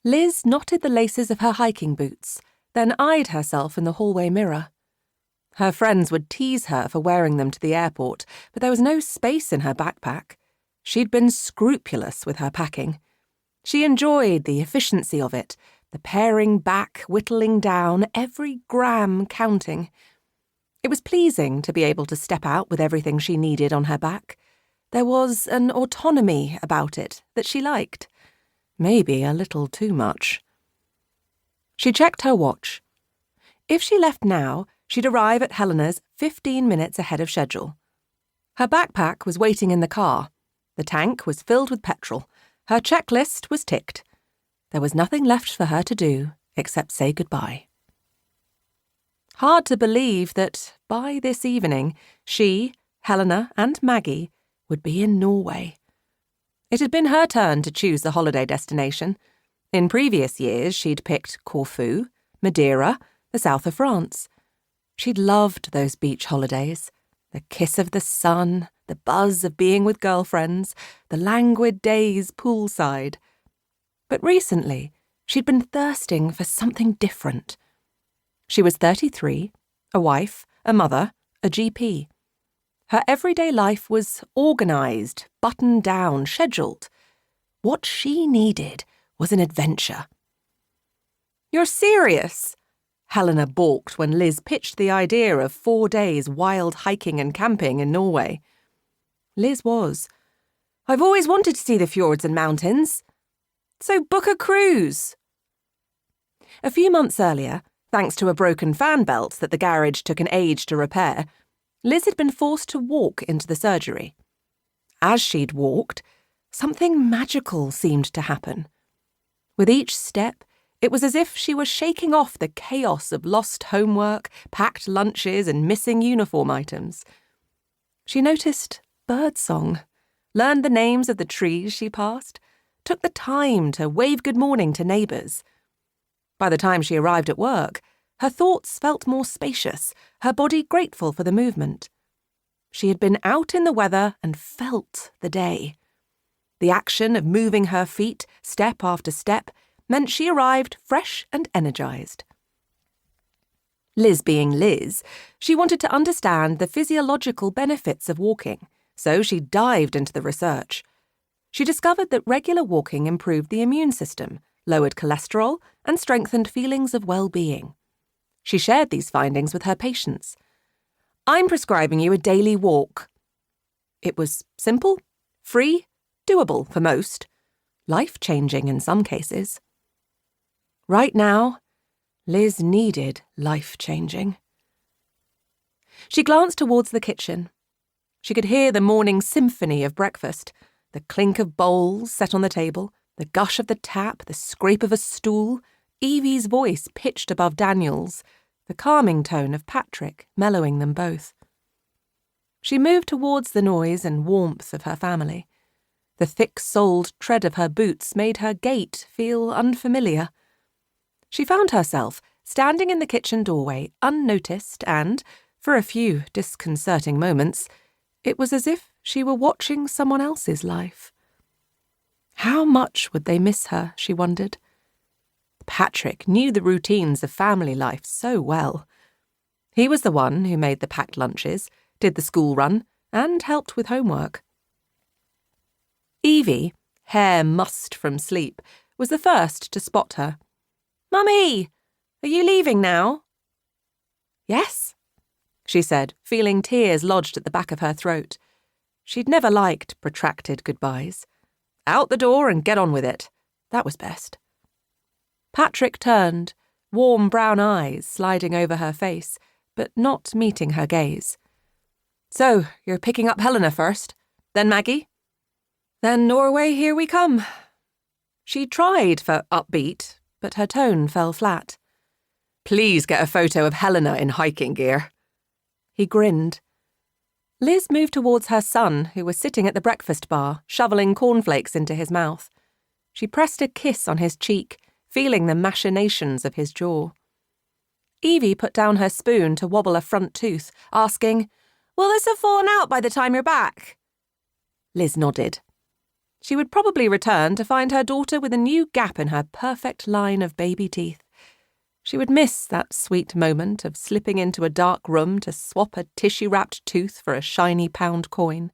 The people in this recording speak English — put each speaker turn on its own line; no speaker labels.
Liz knotted the laces of her hiking boots, then eyed herself in the hallway mirror. Her friends would tease her for wearing them to the airport, but there was no space in her backpack. She'd been scrupulous with her packing. She enjoyed the efficiency of it, the paring back, whittling down, every gram counting. It was pleasing to be able to step out with everything she needed on her back. There was an autonomy about it that she liked. Maybe a little too much. She checked her watch. If she left now, she'd arrive at Helena's 15 minutes ahead of schedule. Her backpack was waiting in the car. The tank was filled with petrol. Her checklist was ticked. There was nothing left for her to do except say goodbye. Hard to believe that, by this evening, she, Helena, and Maggie would be in Norway. It had been her turn to choose the holiday destination. In previous years, she'd picked Corfu, Madeira, the south of France. She'd loved those beach holidays. The kiss of the sun, the buzz of being with girlfriends, the languid days poolside. But recently, she'd been thirsting for something different. She was 33, a wife, a mother, a GP. Her everyday life was organised, buttoned down, scheduled. What she needed was an adventure. "You're serious?" Helena balked when Liz pitched the idea of 4 days wild hiking and camping in Norway. Liz was. "I've always wanted to see the fjords and mountains." "So book a cruise." A few months earlier, thanks to a broken fan belt that the garage took an age to repair, Liz had been forced to walk into the surgery. As she'd walked, something magical seemed to happen. With each step, it was as if she was shaking off the chaos of lost homework, packed lunches, and missing uniform items. She noticed birdsong, learned the names of the trees she passed, took the time to wave good morning to neighbours. By the time she arrived at work, her thoughts felt more spacious, her body grateful for the movement. She had been out in the weather and felt the day. The action of moving her feet, step after step, meant she arrived fresh and energised. Liz being Liz, she wanted to understand the physiological benefits of walking, so she dived into the research. She discovered that regular walking improved the immune system, lowered cholesterol, and strengthened feelings of well-being. She shared these findings with her patients. "I'm prescribing you a daily walk." It was simple, free, doable for most, life-changing in some cases. Right now, Liz needed life-changing. She glanced towards the kitchen. She could hear the morning symphony of breakfast, the clink of bowls set on the table, the gush of the tap, the scrape of a stool, Evie's voice pitched above Daniel's, the calming tone of Patrick mellowing them both. She moved towards the noise and warmth of her family. The thick-soled tread of her boots made her gait feel unfamiliar. She found herself standing in the kitchen doorway unnoticed and, for a few disconcerting moments, it was as if she were watching someone else's life. How much would they miss her, she wondered. Patrick knew the routines of family life so well. He was the one who made the packed lunches, did the school run, and helped with homework. Evie, hair mussed from sleep, was the first to spot her. "Mummy, are you leaving now?" "Yes," she said, feeling tears lodged at the back of her throat. She'd never liked protracted goodbyes. Out the door and get on with it. That was best. Patrick turned, warm brown eyes sliding over her face, but not meeting her gaze. "So, you're picking up Helena first, then Maggie? Then Norway, here we come." She tried for upbeat, but her tone fell flat. "Please get a photo of Helena in hiking gear." He grinned. Liz moved towards her son, who was sitting at the breakfast bar, shoveling cornflakes into his mouth. She pressed a kiss on his cheek, feeling the machinations of his jaw. Evie put down her spoon to wobble a front tooth, asking, "Will this have fallen out by the time you're back?" Liz nodded. She would probably return to find her daughter with a new gap in her perfect line of baby teeth. She would miss that sweet moment of slipping into a dark room to swap a tissue-wrapped tooth for a shiny pound coin.